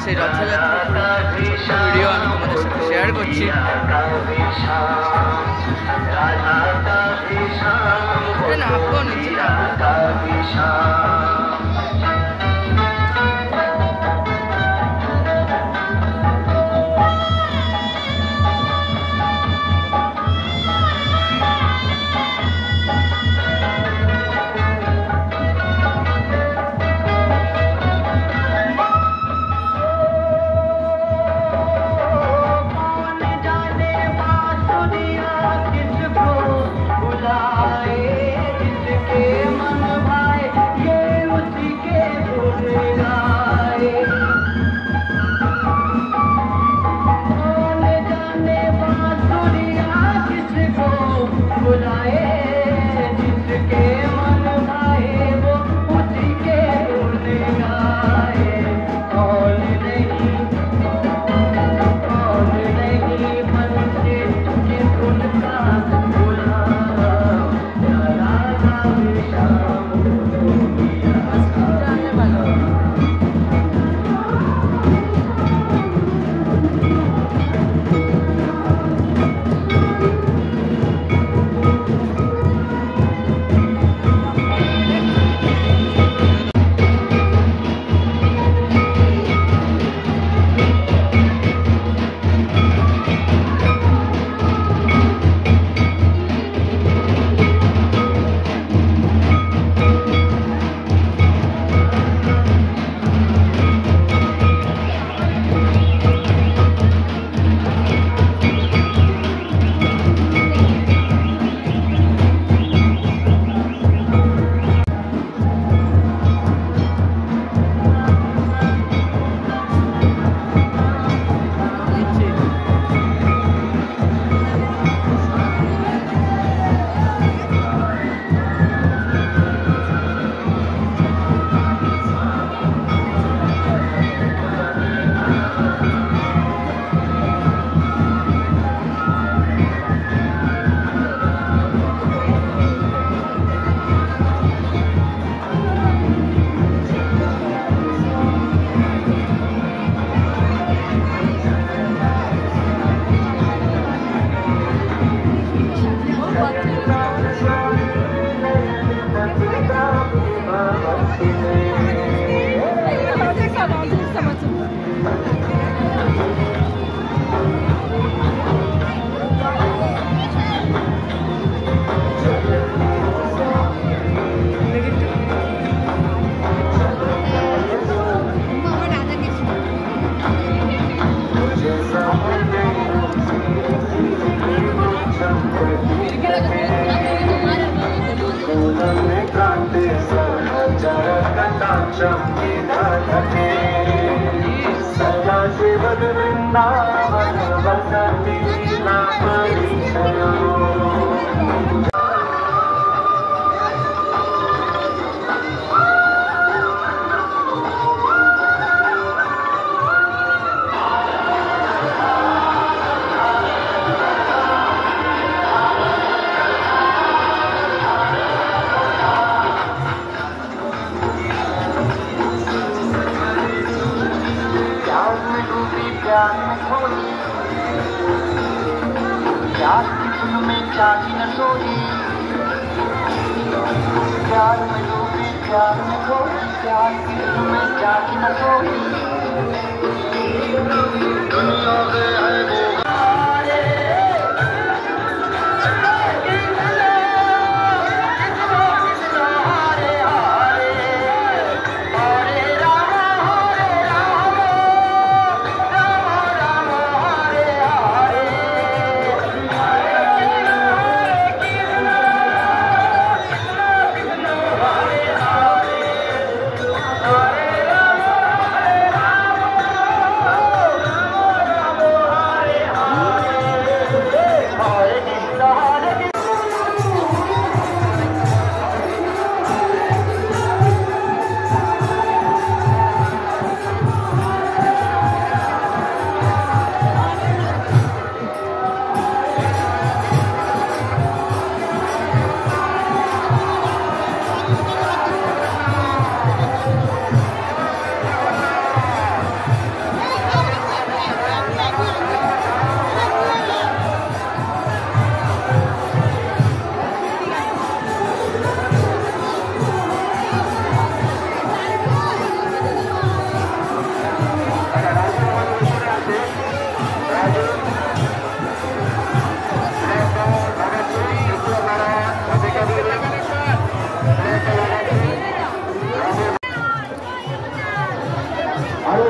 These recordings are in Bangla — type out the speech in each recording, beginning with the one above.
সেই রথযাত্রা ভিডিও আমি তোমাদের সাথে শেয়ার করছি। না আপন নিচে না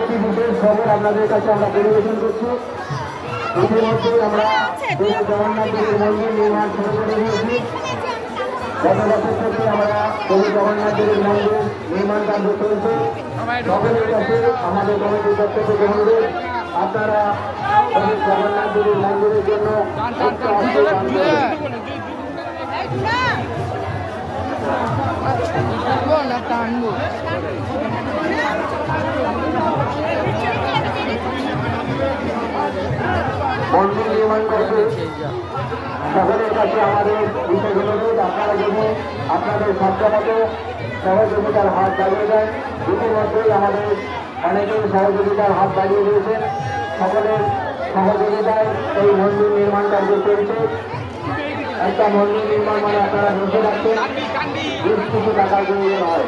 একটি বিশেষ খবর আপনাদের কাছে আমরা পরিবেশন করছি। ইতিমধ্যে আমরা জগন্নাথ দেবের মন্দির নির্মাণ শুরু করে দিয়েছি। গত বছর থেকে আমরা জগন্নাথ দেবের মন্দির নির্মাণ কার্য চলছে। সকলের কাছে আমাদের কমিটির পক্ষ থেকে অনুরোধ, আপনারা জগন্নাথ দেবের মন্দিরের জন্য মন্দির নির্মাণ করতে সকলের কাছে আমাদের বিশেষ অনুরোধ, আপনারা যদি আপনাদের সবসমত সহযোগিতার হাত বাড়িয়ে দেন। ইতিমধ্যেই আমাদের অনেকেই সহযোগিতার হাত বাড়িয়ে দিয়েছেন। সকলের সহযোগিতায় এই মন্দির নির্মাণ কার্য চলছে। একটা মন্দির নির্মাণ মানে আপনারা বুঝে রাখছেন 20 কোটি টাকার প্রয়োজন হয়।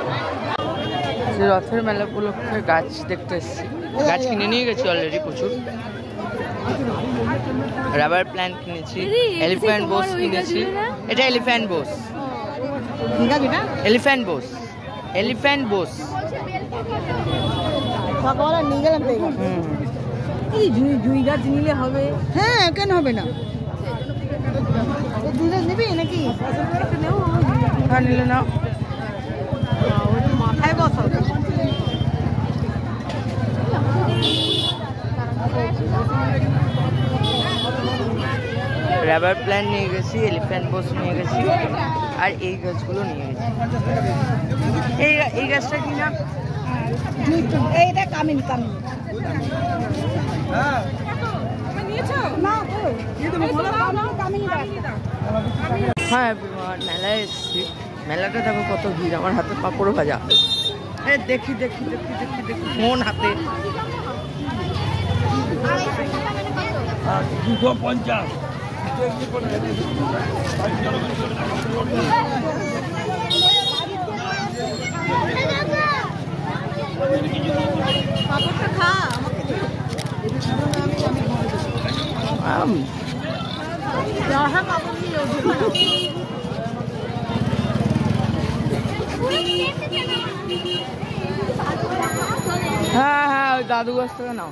রথের মেলা উপলক্ষে গাছ দেখতে এসেছি, গাছ কিনে নিয়ে গেছি অলরেডি প্রচুর। রাবার প্ল্যান্ট কিনেছি, এলিফ্যান্ট বোস কিনেছি। এটা elephant bush, elephant bush, elephant bush. জুই গাছ নিলে হবে? হ্যাঁ, কেন হবে না? নেবে নাকি? হ্যাঁ, নিলে না, মাথায় বসো। রাবার প্ল্যান্ট নিয়ে গেছি, এলিফ্যান্ট বোস নিয়ে গেছি, আর এই গাছগুলো নিয়ে গেছি। এই গাছটা কি না? এইটা কামিনী, কামিনী। হ্যাঁ, মেলায় এসেছি। মেলাটা দেখো কত ভিড়, আমার হাতে পাঁপড় ভাজা। দেখি দেখি দেখি দেখি দেখি ফোন হাতে। 250। হ্যাঁ হ্যাঁ, ওই দাদু গাছ থেকে নাও।